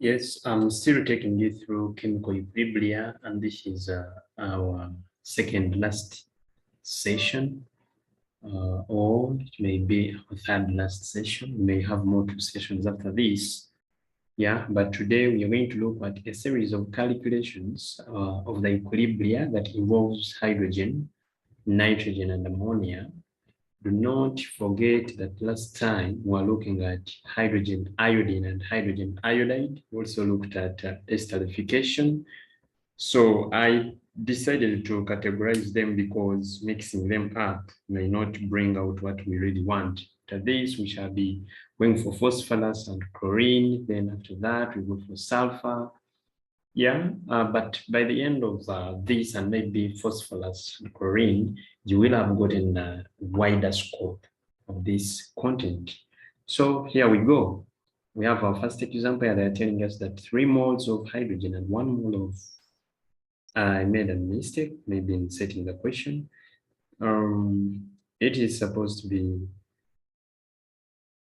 Yes, I'm still taking you through chemical equilibria, and this is our second last session, or it may be our third last session. We may have more two sessions after this. Yeah, but today we are going to look at a series of calculations of the equilibria that involves hydrogen, nitrogen, and ammonia. Do not forget that last time we were looking at hydrogen iodine and hydrogen iodide. We also looked at esterification. So I decided to categorize them because mixing them up may not bring out what we really want. After this, we shall be going for phosphorus and chlorine. Then after that, we go for sulfur. Yeah, but by the end of this and maybe phosphorus and chlorine, you will have gotten a wider scope of this content. So here we go. We have our first example. They're telling us that 3 moles of hydrogen and 1 mole of, I made a mistake, maybe in setting the question. It is supposed to be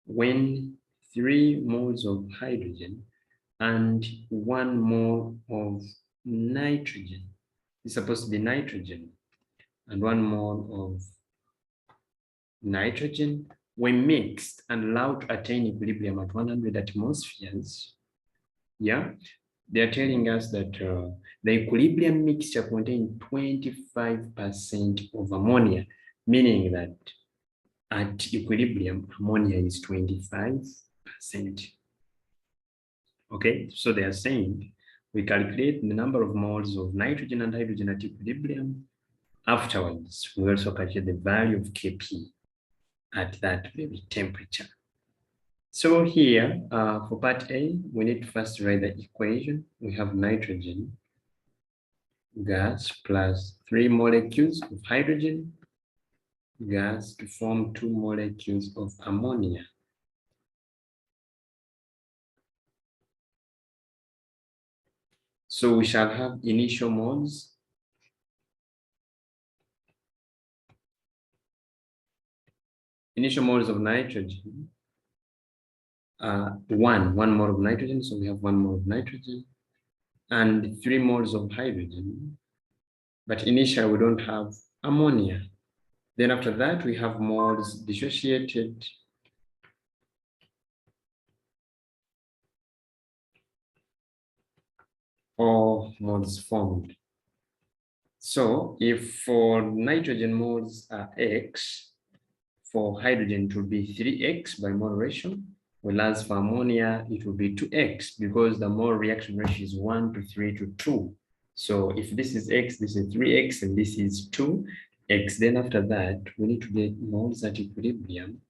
when 3 moles of hydrogen and 1 mole of nitrogen. It's supposed to be nitrogen and 1 mole of nitrogen when mixed and allowed to attain equilibrium at 100 atmospheres. Yeah, they're telling us that the equilibrium mixture contains 25% of ammonia, meaning that at equilibrium, ammonia is 25%. Okay, so they are saying we calculate the number of moles of nitrogen and hydrogen at equilibrium. Afterwards, we also calculate the value of Kp at that very temperature. So here, for part A, we need to first write the equation. We have nitrogen gas plus 3 molecules of hydrogen gas to form 2 molecules of ammonia. So we shall have initial moles. Initial moles of nitrogen. 1 mole of nitrogen, so we have 1 mole of nitrogen, and 3 moles of hydrogen. But initially we don't have ammonia. Then after that we have moles dissociated. Or moles formed. So if for nitrogen moles are X, for hydrogen it will be 3X by mole ratio, whereas for ammonia it will be 2X because the mole reaction ratio is 1 to 3 to 2. So if this is X, this is 3X, and this is 2X, then after that we need to get moles at equilibrium.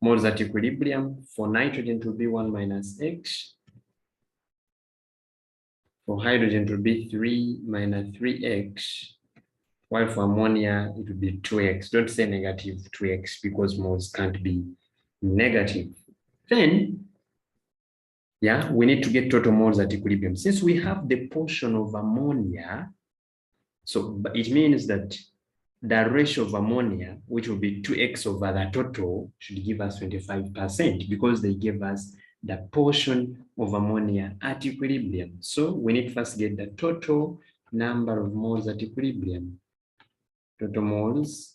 Moles at equilibrium for nitrogen to be 1 minus X. For hydrogen it will be 3 minus 3X. While for ammonia it will be 2X. Don't say negative 2X because moles can't be negative. Then, yeah, we need to get total moles at equilibrium. Since we have the portion of ammonia, so it means that the ratio of ammonia, which will be 2X over the total, should give us 25% because they gave us the portion of ammonia at equilibrium. So we need to first get the total number of moles at equilibrium. Total moles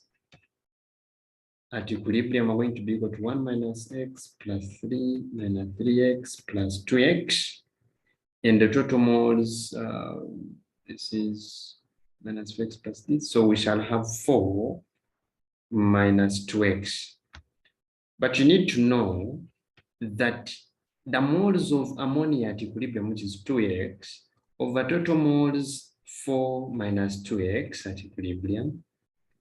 at equilibrium are going to be equal to 1 minus X plus 3 minus 3X plus 2X. And the total moles, this is minus 4X plus this. So we shall have 4 minus 2X. But you need to know that the moles of ammonia at equilibrium, which is 2X, over total moles 4 minus 2X at equilibrium,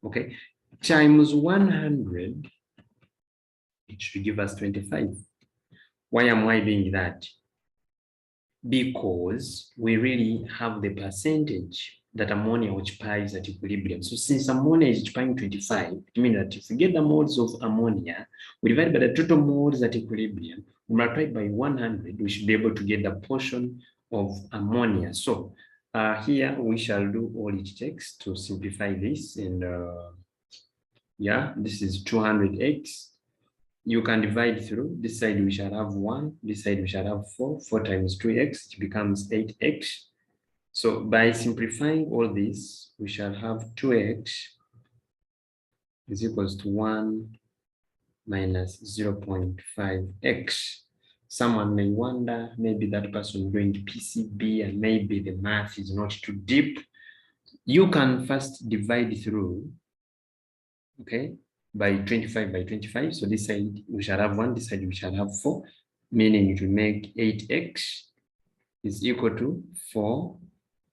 okay, times 100, it should give us 25. Why am I doing that? Because we really have the percentage that ammonia occupies at equilibrium. So since ammonia is occupying 25, it means that if we get the moles of ammonia, we divide by the total moles at equilibrium, we multiply by 100, we should be able to get the portion of ammonia. So here we shall do all it takes to simplify this, and Yeah, this is 200x. You can divide through. This side we shall have 1, this side we shall have 4. 4 times 2x, it becomes 8x. So by simplifying all this, we shall have 2x is equals to 1 minus 0.5x. Someone may wonder, maybe that person going to PCB and maybe the math is not too deep. You can first divide through, okay, by 25 by 25. So this side we shall have 1, this side we shall have 4, meaning it will make 8x is equal to 4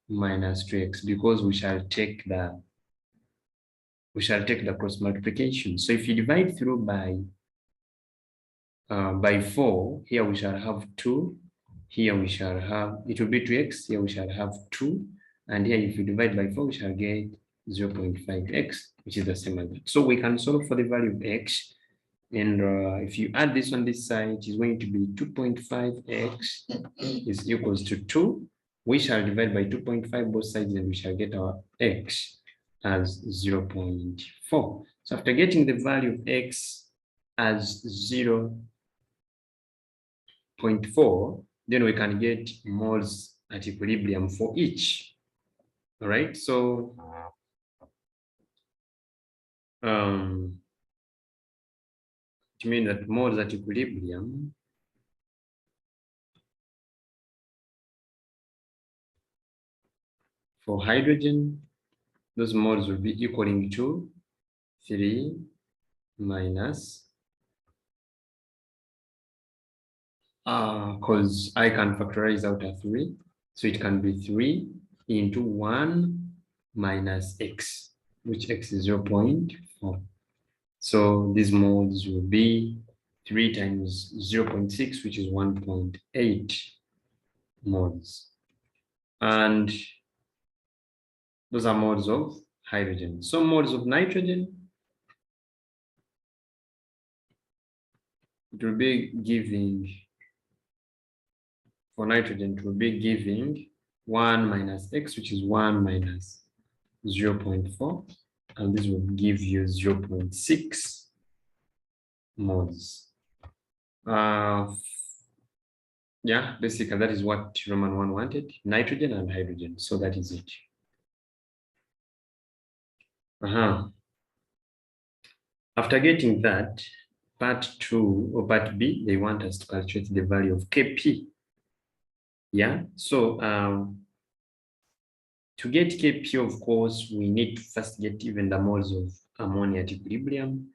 minus 2x, because we shall take the cross multiplication. So if you divide through by 4, here we shall have 2, here we shall have, it will be 2x, here we shall have 2, and here if you divide by 4, we shall get 0.5x, which is the same as that. So we can solve for the value of x, and if you add this on this side, it's going to be 2.5x is equals to 2. We shall divide by 2.5 both sides, and we shall get our x as 0.4. So after getting the value of x as 0.4, then we can get moles at equilibrium for each. All right, so it means that moles at equilibrium for hydrogen, those moles will be equaling to 3 minus, because I can factorize out a 3, so it can be 3 into 1 minus x, which x is 0.4. So these moles will be 3 times 0.6, which is 1.8 moles. And those are moles of hydrogen. So moles of nitrogen, it will be giving, for nitrogen, it will be giving 1 minus x, which is 1 minus 0.4, and this will give you 0.6 moles. Yeah, basically that is what Roman 1 wanted, nitrogen and hydrogen. So that is it. After getting that, part 2 or part B, they want us to calculate the value of Kp. Yeah, so to get Kp, of course, we need to first get even the moles of ammonia at equilibrium.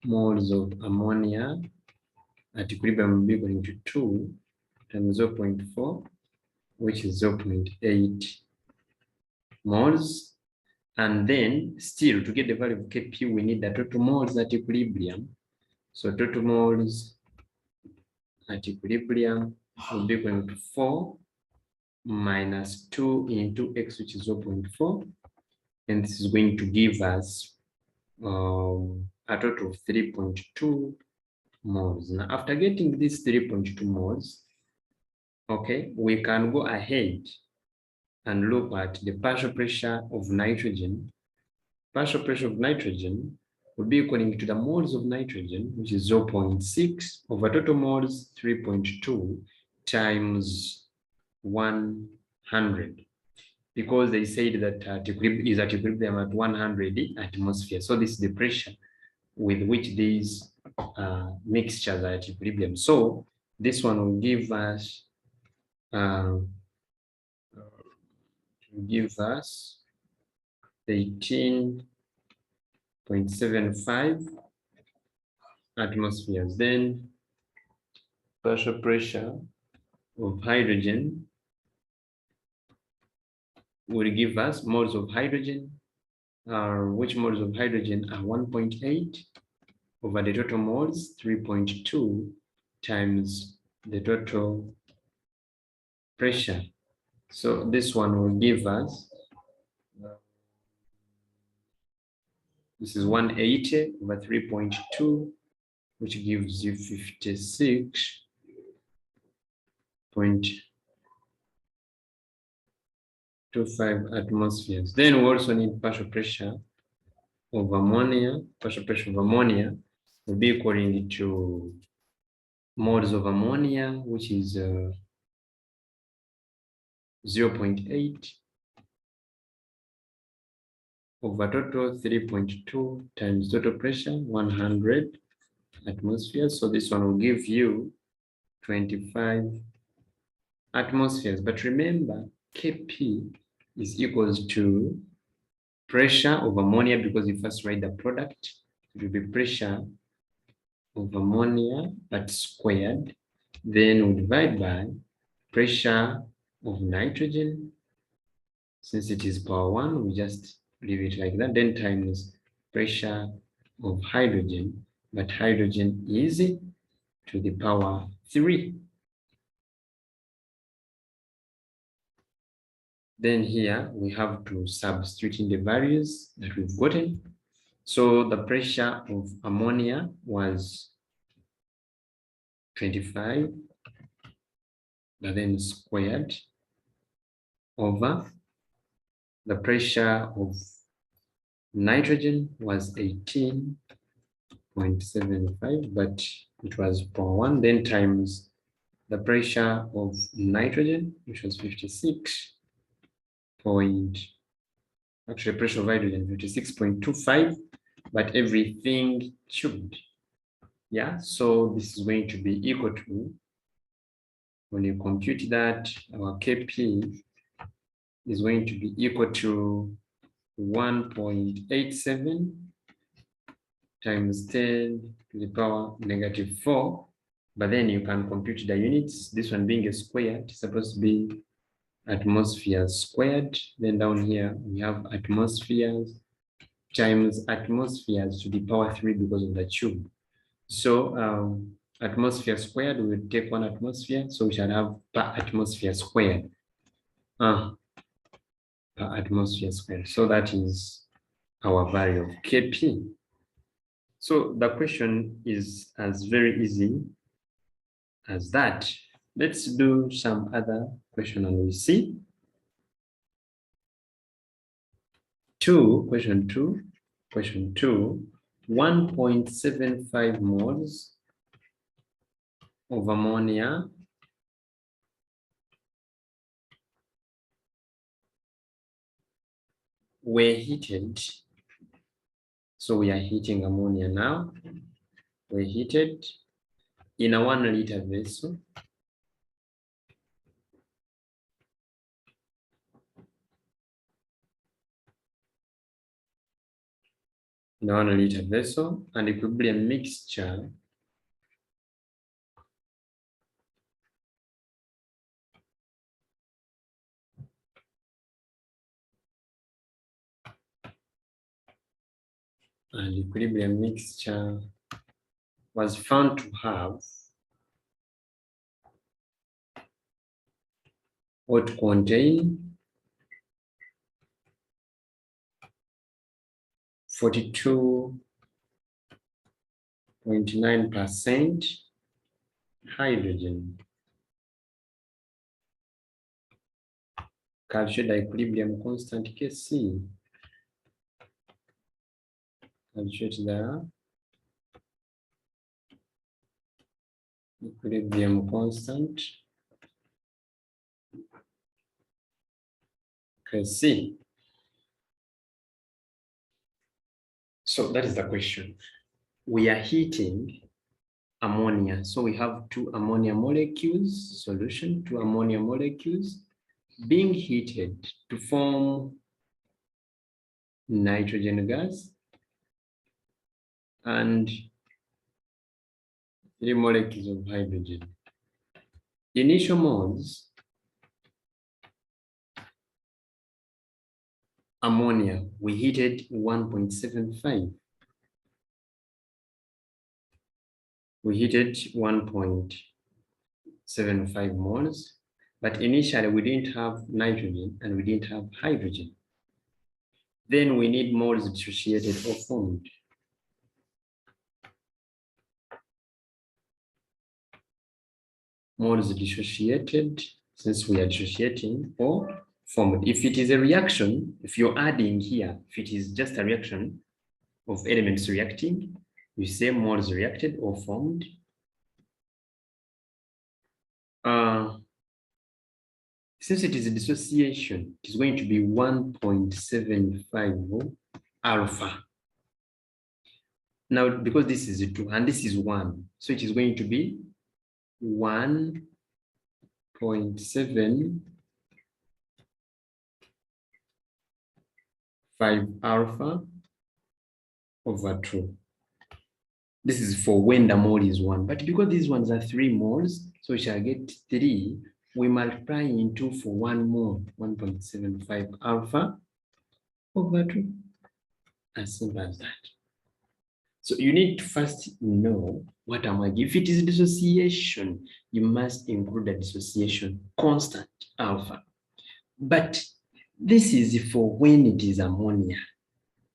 Moles of ammonia at equilibrium will be equal to 2 times 0.4, which is 0.8 moles. And then still to get the value of Kp, we need the total moles at equilibrium. So total moles at equilibrium will be equal to 4 minus 2 into x, which is 0.4. And this is going to give us a total of 3.2 moles. Now, after getting this 3.2 moles, okay, we can go ahead and look at the partial pressure of nitrogen. Partial pressure of nitrogen will be equaling to the moles of nitrogen, which is 0.6 over total moles 3.2 times 100, because they said that is at equilibrium at 100 atmosphere. So this is the pressure with which these mixtures are at equilibrium. So this one will give us 18.75 atmospheres. Then partial pressure of hydrogen will give us moles of hydrogen, which moles of hydrogen are 1.8 over the total moles 3.2 times the total pressure. So this one will give us, this is 180 over 3.2, which gives you 56.25 atmospheres. Then we also need partial pressure of ammonia, partial pressure of ammonia, will be equal to moles of ammonia, which is 0.8 over total 3.2 times total pressure 100 atmospheres. So this one will give you 25 atmospheres. But remember, Kp is equals to pressure of ammonia, because you first write the product. It will be pressure of ammonia but squared. Then we divide by pressure of nitrogen. Since it is power 1, we just leave it like that. Then times pressure of hydrogen, but hydrogen is to the power 3. Then here we have to substitute in the values that we've gotten. So the pressure of ammonia was 25, but then squared over the pressure of nitrogen was 18.75, but it was power 1, then times the pressure of nitrogen, which was 56 point, actually pressure of hydrogen 56.25, but everything cubed. Yeah, so this is going to be equal to, when you compute that, our Kp is going to be equal to 1.87 times 10 to the power -4. But then you can compute the units. This one being a square, it's supposed to be atmospheres squared. Then down here we have atmospheres times atmospheres to the power 3 because of the tube. So atmosphere squared, we will take 1 atmosphere, so we shall have per atmosphere squared. Per atmosphere squared. So that is our value of Kp. So the question is as very easy as that. Let's do some other question and we see. Question two, 1.75 moles of ammonia were heated. So we are heating ammonia now. We're heated in a 1-liter vessel. In a 1-liter vessel, and equilibrium mixture was found to have or to contain 42.9% hydrogen. Calculate the equilibrium constant Kc. Calculate the equilibrium constant Kc. So that is the question. We are heating ammonia. So we have 2 ammonia molecules, solution, 2 ammonia molecules being heated to form nitrogen gas and 3 molecules of hydrogen. Initial moles, ammonia, we heated 1.75. We heated 1.75 moles, but initially we didn't have nitrogen and we didn't have hydrogen. Then we need moles dissociated or formed. Moles dissociated, since we are dissociating, or formed. If it is a reaction, if you're adding here, if it is just a reaction, of elements reacting, you say moles reacted or formed. Since it is a dissociation, it is going to be 1.75 alpha. Now, because this is 2 and this is 1, so it is going to be 1.75 alpha over 2. This is for when the mole is 1, but because these ones are 3 moles, so we shall get 3. We multiply into for 1 mole, 1.75 alpha over 2. As simple as that. So you need to first know what am I giving. If it is dissociation, you must include the dissociation constant alpha. But this is for when it is ammonia,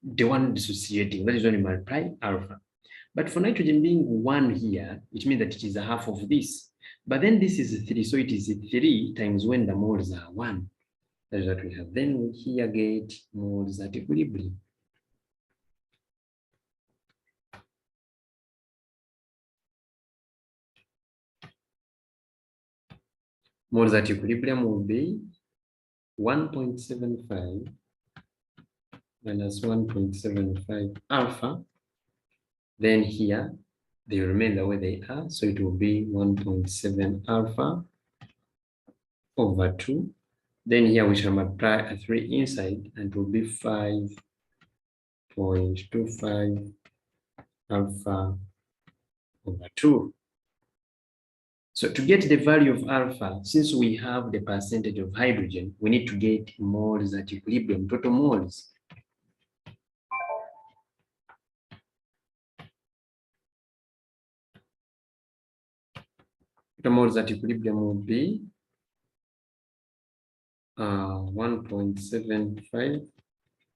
the one dissociating, that is when you multiply alpha. But for nitrogen being 1 here, it means that it is a half of this. But then this is 3, so it is 3 times when the moles are 1. That is what we have. Then we here get moles at equilibrium. Moles at equilibrium will be 1.75 minus 1.75 alpha. Then here, they remain the way they are. So it will be 1.7 alpha over 2. Then here we shall multiply a 3 inside and it will be 5.25 alpha over 2. So to get the value of alpha, since we have the percentage of hydrogen, we need to get moles at equilibrium, total moles. Total moles at equilibrium will be 1.75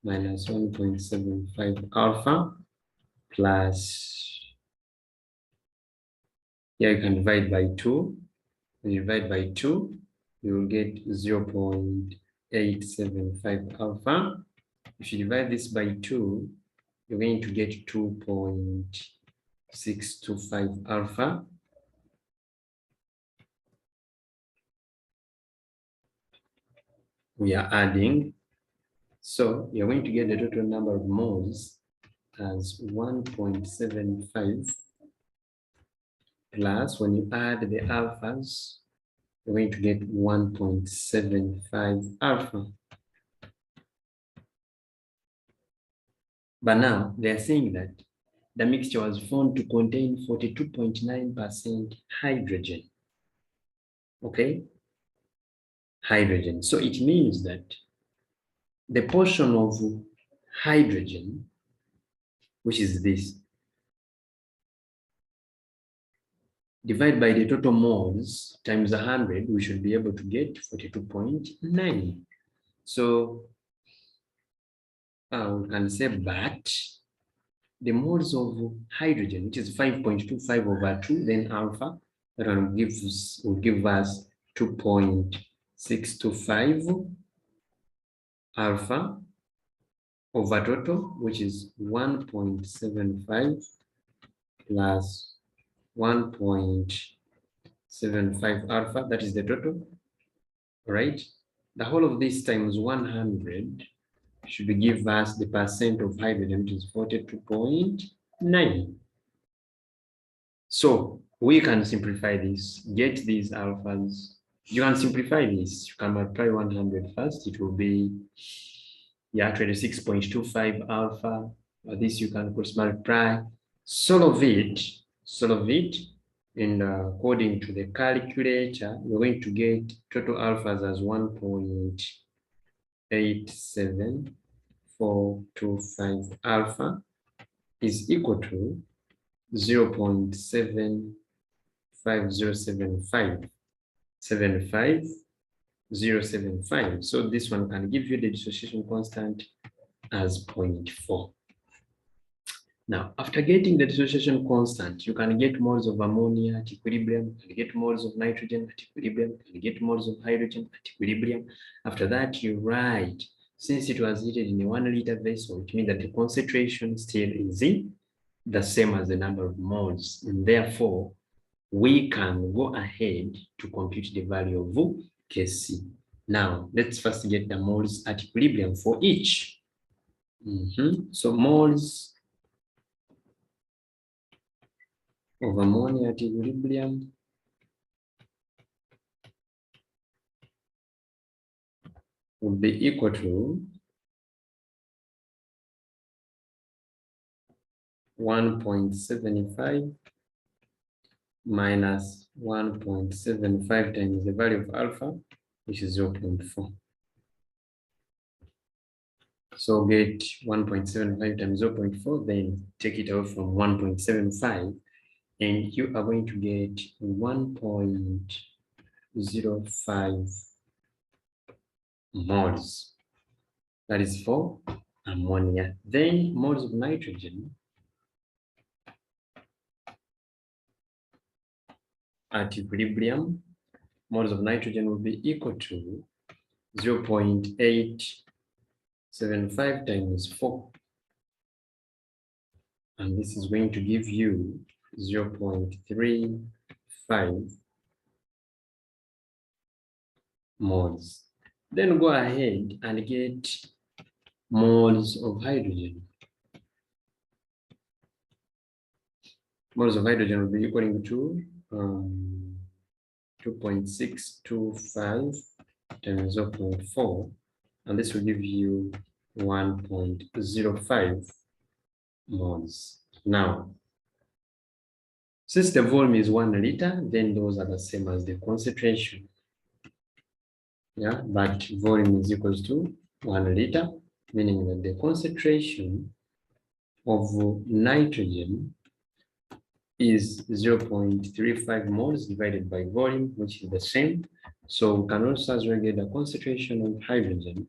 minus 1.75 alpha plus, here you can divide by 2. When you divide by 2, you will get 0.875 alpha. If you divide this by 2, you're going to get 2.625 alpha. We are adding. So you're going to get the total number of moles as 1.75 plus, when you add the alphas, you're going to get 1.75 alpha. But now they are saying that the mixture was found to contain 42.9% hydrogen. Okay? Hydrogen. So it means that the portion of hydrogen, which is this, divided by the total moles times 100, we should be able to get 42.9. So we can say, but the moles of hydrogen, which is 5.25 over 2, then alpha, that one will give us 2.625 alpha over total, which is 1.75 plus 1.75 alpha, that is the total, right? The whole of this times 100 should give us the percent of hydrogen, which is 42.9. So we can simplify this, get these alphas. You can simplify this. You can multiply 100 first. It will be 26.25 alpha. This you can cross multiply. Solve it, and according to the calculator, we're going to get total alphas as 1.87425 alpha is equal to 0.75075. So this one can give you the dissociation constant as 0.4. Now, after getting the dissociation constant, you can get moles of ammonia at equilibrium, you can get moles of nitrogen at equilibrium, you can get moles of hydrogen at equilibrium. After that, you write since it was heated in a 1 liter vessel, it means that the concentration still is the same as the number of moles, and therefore we can go ahead to compute the value of Kc. Now, let's first get the moles at equilibrium for each. So moles of ammonia at equilibrium would be equal to 1.75 minus 1.75 times the value of alpha, which is 0.4. So get 1.75 times 0.4, then take it out from 1.75, and you are going to get 1.05 moles. That is for ammonia. Then moles of nitrogen at equilibrium, moles of nitrogen will be equal to 0.875 times 4. And this is going to give you 0.35 moles. Then go ahead and get moles of hydrogen. Moles of hydrogen will be equal to 2.625 times 0.4, and this will give you 1.05 moles. Now, since the volume is 1 liter, then those are the same as the concentration. Yeah, but volume is equals to 1 liter, meaning that the concentration of nitrogen is 0.35 moles divided by volume, which is the same. So we can also as well get the concentration of hydrogen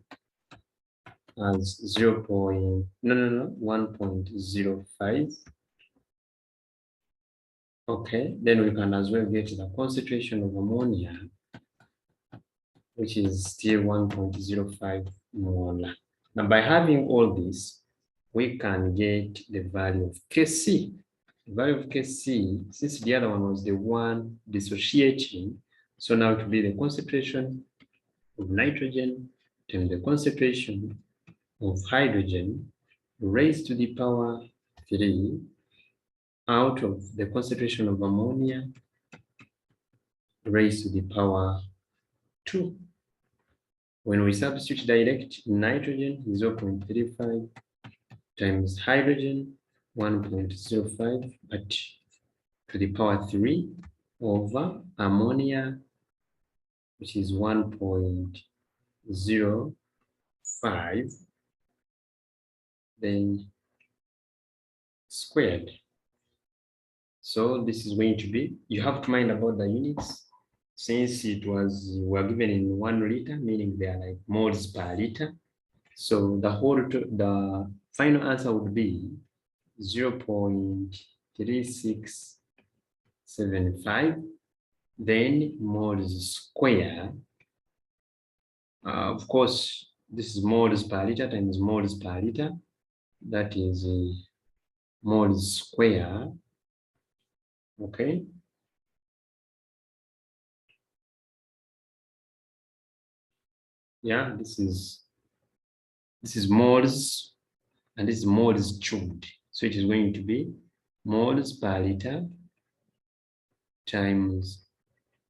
as 1.05. Okay, then we can as well get the concentration of ammonia, which is still 1.05 molar. Now, by having all this, we can get the value of Kc. The value of Kc, since the other one was the one dissociating, so now it will be the concentration of nitrogen times the concentration of hydrogen raised to the power 3 out of the concentration of ammonia raised to the power 2. When we substitute direct, nitrogen is 0.35 times hydrogen 1.05, but to the power 3 over ammonia, which is 1.05, then squared. So this is going to be, you have to mind about the units, since it was, were given in 1 liter, meaning they are like moles per liter. So the final answer would be 0.3675, then moles square. Of course, this is moles per liter times moles per liter. That is moles square. Okay. Yeah, this is moles, and this is moles cubed. So it is going to be moles per liter times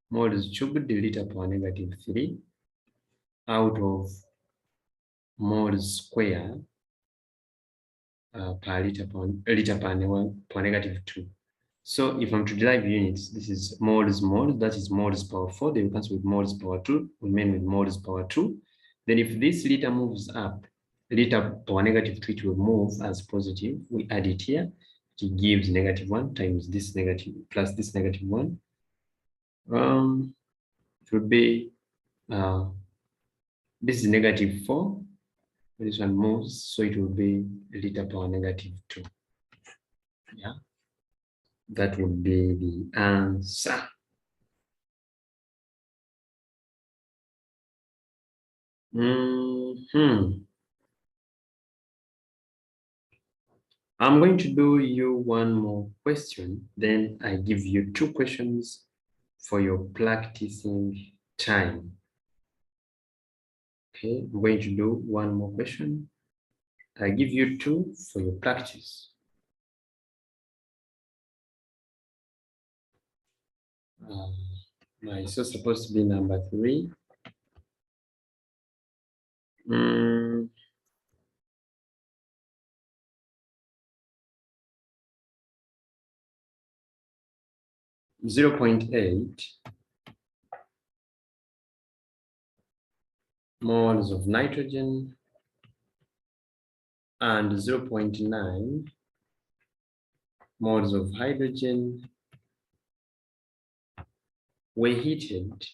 moles cubed liter power negative 3 out of moles square per liter per negative 2. So if I'm to derive units, this is moles, that is moles power 4, then we cancel with moles power 2, remain with moles power 2. Then if this liter moves up, liter power negative 3 will move as positive, we add it here, it gives -1 times this negative plus this -1. It would be, this is -4, this one moves, so it will be liter power -2. Yeah. That would be the answer. I'm going to do you one more question, then I give you 2 questions for your practicing time. Okay, I'm going to do one more question. I give you 2 for your practice. It's so supposed to be number 3. 0.8 moles of nitrogen and 0.9 moles of hydrogen were heated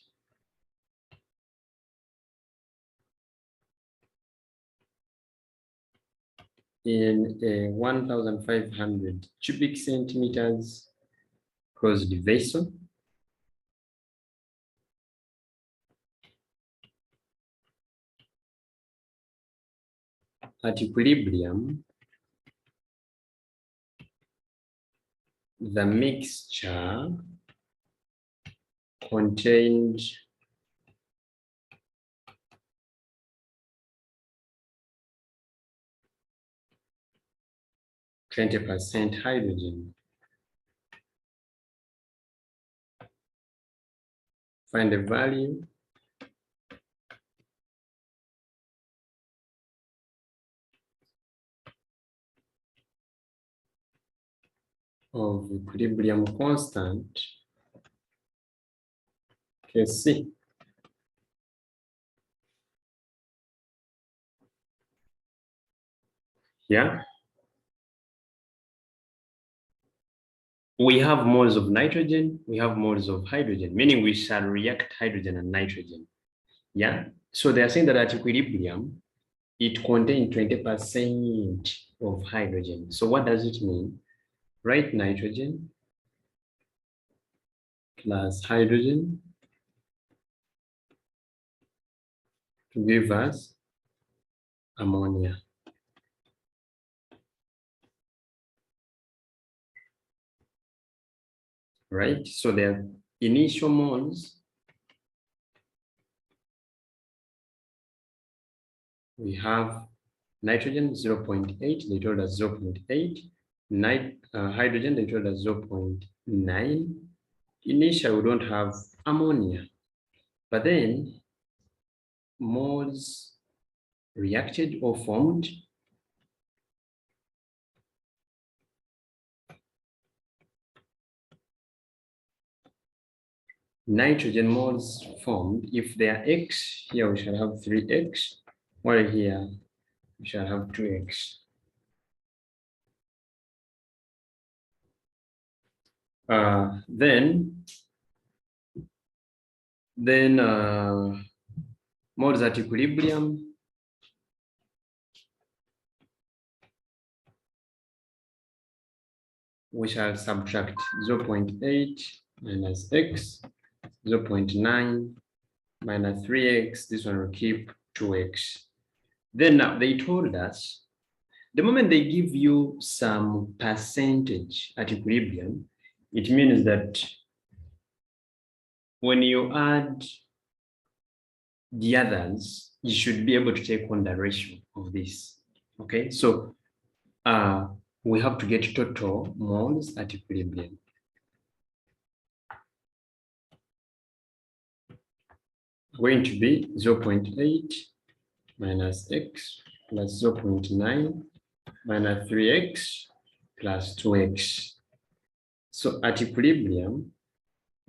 in a 1,500 cubic centimeters closed vessel at equilibrium. The mixture contained 20% hydrogen. Find the value of equilibrium constant. Okay, see. Yeah. We have moles of nitrogen, we have moles of hydrogen, meaning we shall react hydrogen and nitrogen. Yeah. So they are saying that at equilibrium, it contains 20% of hydrogen. So what does it mean? Write nitrogen plus hydrogen to give us ammonia. Right? So their initial moles, we have nitrogen 0.8, they told us 0.8, hydrogen, they told us 0.9. Initially, we don't have ammonia, but then moles reacted or formed. Nitrogen moles formed. If they are X, here we shall have 3X, while here we shall have 2X. Then moles at equilibrium, we shall subtract 0.8 minus X, 0.9 minus 3X, this one will keep 2X. Then now they told us, the moment they give you some percentage at equilibrium, it means that when you add the others, you should be able to take on the ratio of this. Okay, so we have to get total moles at equilibrium. Going to be 0.8 minus X plus 0.9 minus 3X plus 2X. So at equilibrium,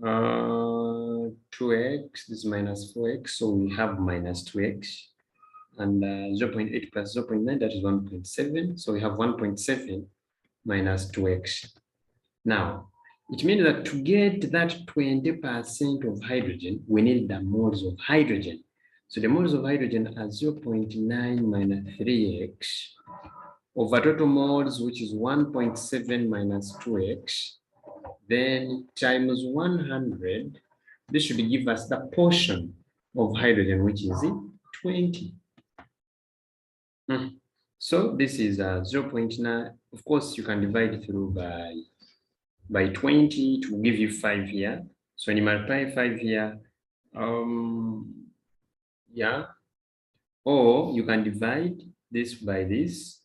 2X, this is minus 4X, so we have minus 2X. And 0.8 plus 0.9, that is 1.7. So we have 1.7 minus 2X. Now, it means that to get that 20% of hydrogen, we need the moles of hydrogen. So the moles of hydrogen are 0.9 minus 3X over total moles, which is 1.7 minus 2X, then times 100. This should give us the portion of hydrogen, which is 20. So this is 0.9. Of course, you can divide through by 20 to give you 5 here. So when you multiply 5 here, yeah, or you can divide this by this,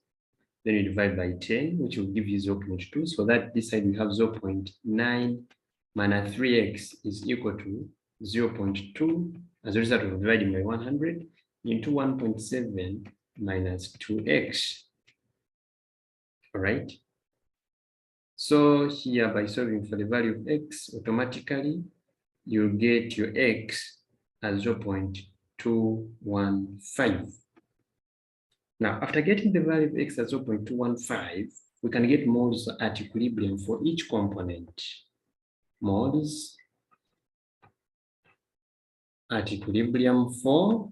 then you divide by 10, which will give you 0.2. So that this side we have 0.9 minus 3x is equal to 0.2 as a result of dividing by 100 into 1.7 minus 2x. All right. So here, by solving for the value of x, automatically you'll get your x as 0.215. Now, after getting the value of x as 0.215, we can get moles at equilibrium for each component. Moles at equilibrium for,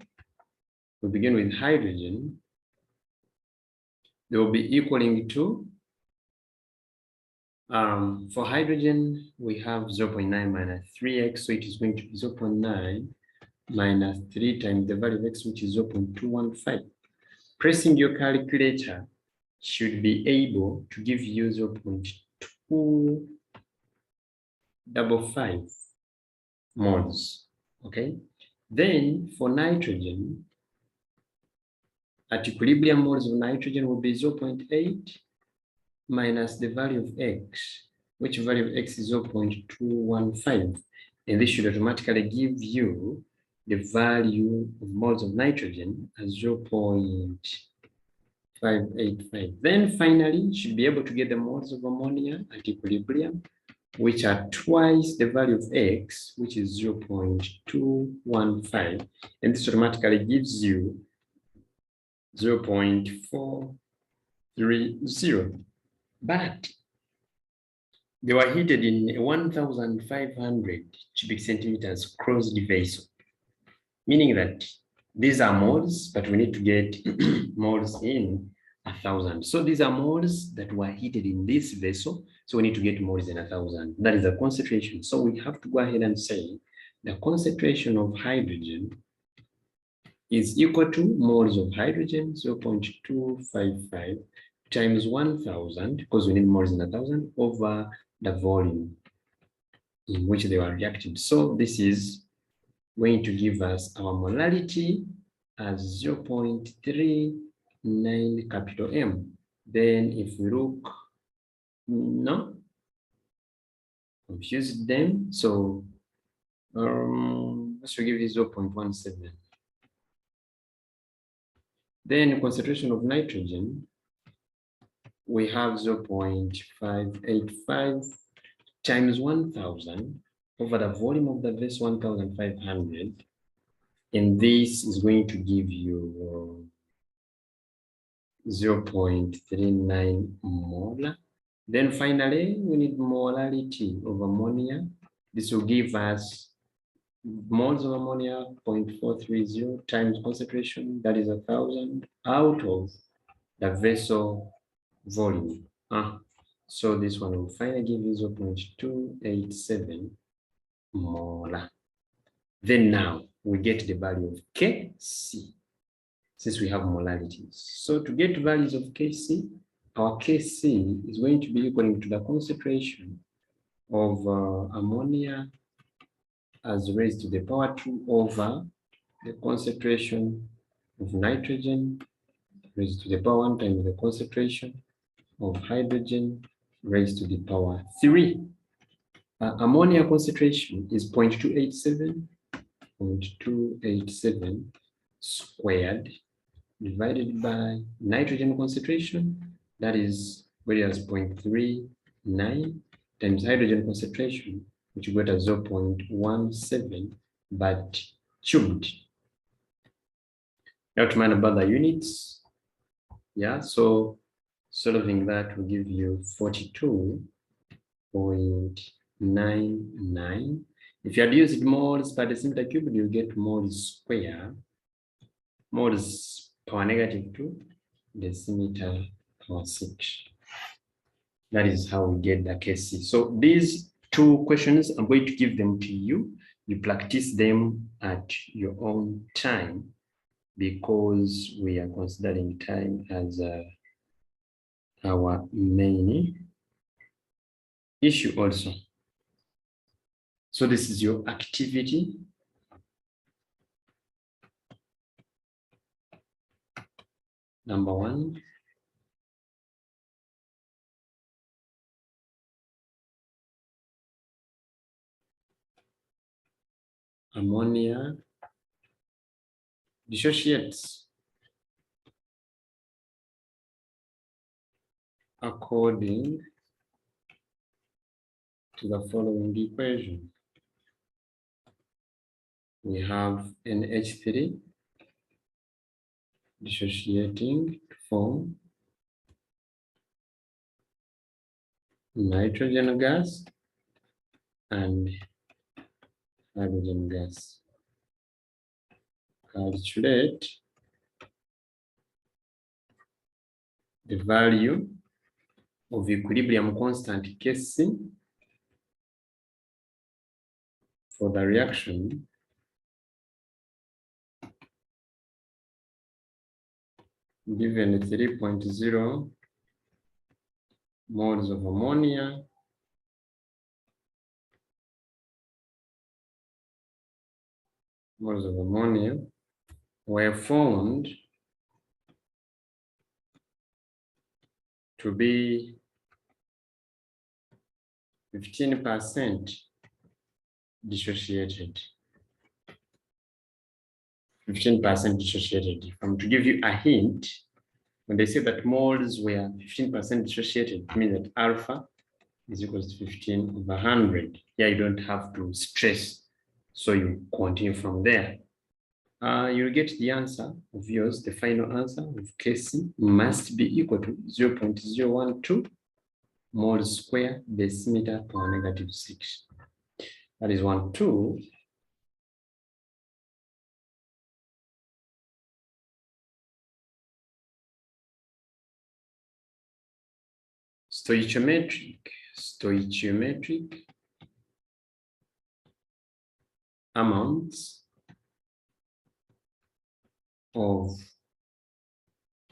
we begin with hydrogen, they will be equaling to, for hydrogen, we have 0.9 minus 3x, so it is going to be 0.9 minus 3 times the value of x, which is 0.215. Pressing your calculator should be able to give you 0.255 moles, okay? Then for nitrogen, at equilibrium, moles of nitrogen will be 0.8 minus the value of x, which value of x is 0.215. And this should automatically give you the value of moles of nitrogen as 0.585. Then finally, you should be able to get the moles of ammonia at equilibrium, which are twice the value of x, which is 0.215. And this automatically gives you 0.430. But they were heated in 1,500 cubic centimeters closed vessel, meaning that these are moles, but we need to get moles in 1,000. So these are moles that were heated in this vessel, so we need to get moles in 1,000. That is the concentration. So we have to go ahead and say the concentration of hydrogen is equal to moles of hydrogen, 0.255 times 1,000, because we need moles in 1,000, over the volume in which they were reacted. So this is going to give us our molarity as 0.39 capital M. Then if we look, no, confused them. So let's give you 0.17. Then concentration of nitrogen, we have 0.585 times 1,000 over the volume of the vessel, 1,500. And this is going to give you 0.39 molar. Then finally, we need molarity of ammonia. This will give us moles of ammonia 0.430 times concentration, that is 1,000, out of the vessel volume. So this one will finally give you 0.287 molar. Then now we get the value of Kc, since we have molarities. So to get values of Kc, our Kc is going to be equal to the concentration of ammonia as raised to the power 2 over the concentration of nitrogen raised to the power 1 times the concentration of hydrogen raised to the power 3. Ammonia concentration is 0.287 squared divided by nitrogen concentration, that is whereas 0.39 times hydrogen concentration, which we got as 0.17, but cubed. You have to mind about the units. Yeah, so solving that will give you 42.99. If you had used moles per decimeter cubed, you get moles square, moles power -2, decimeter power 6. That is how we get the Kc. So these two questions, I'm going to give them to you. You practice them at your own time, because we are considering time as our main issue also. So this is your activity. Number 1. Ammonia dissociates according to the following equation. We have NH3 dissociating to form nitrogen gas and hydrogen gas. Calculate the value of equilibrium constant Kc for the reaction given 3.0 moles of ammonia were found to be 15% dissociated. 15% dissociated. If I'm to give you a hint, when they say that moles were 15% dissociated, it means that alpha is equal to 15 over 100. Here you don't have to stress, so you continue from there. You'll get the answer of yours, the final answer of Kc must be equal to 0.012 moles square decimeter per -6. That is 1, 2. Stoichiometric amounts of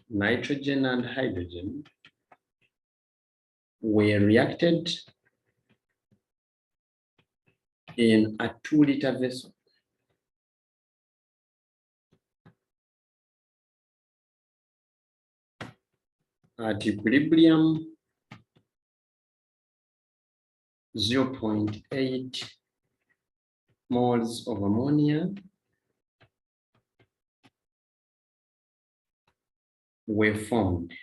nitrogen and hydrogen were reacted in a 2-liter vessel. At equilibrium, 0.8 moles of ammonia were formed.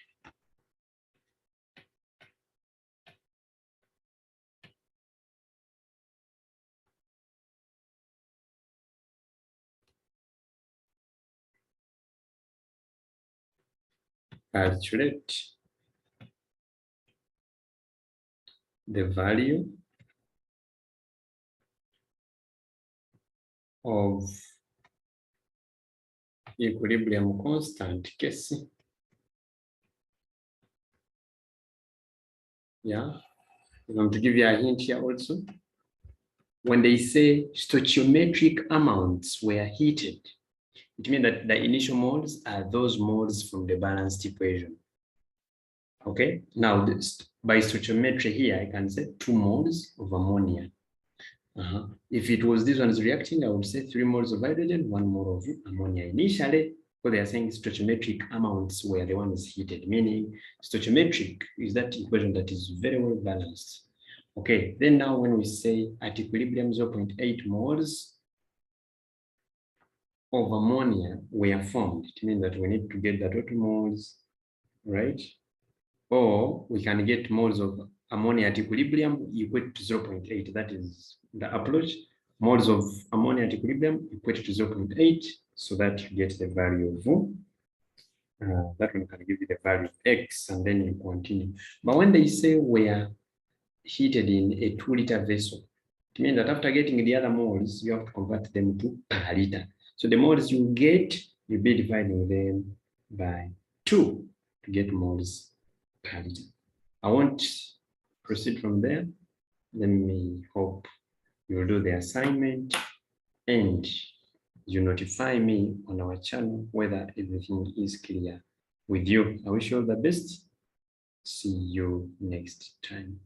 Calculate the value of equilibrium constant Kc. Yeah, I'm going to give you a hint here also. When they say stoichiometric amounts were heated, it means that the initial moles are those moles from the balanced equation. Okay, now by stoichiometry here, I can say 2 moles of ammonia. If it was this one is reacting, I would say 3 moles of hydrogen, 1 mole of ammonia initially. So they are saying stoichiometric amounts where the one is heated, meaning stoichiometric is that equation that is very well balanced. Okay, then now when we say at equilibrium 0.8 moles of ammonia were formed, it means that we need to get the total moles, right? Or we can get moles of ammonia at equilibrium equate to 0.8. That is the approach. Moles of ammonia at equilibrium equate to 0.8, so that you get the value of that one can give you the value of X, and then you continue. But when they say we are heated in a 2-liter vessel, it means that after getting the other moles, you have to convert them to per liter. So the moles you get, you'll be dividing them by 2 to get moles per liter. I won't proceed from there. Let me hope you'll do the assignment and you notify me on our channel whether everything is clear with you. I wish you all the best. See you next time.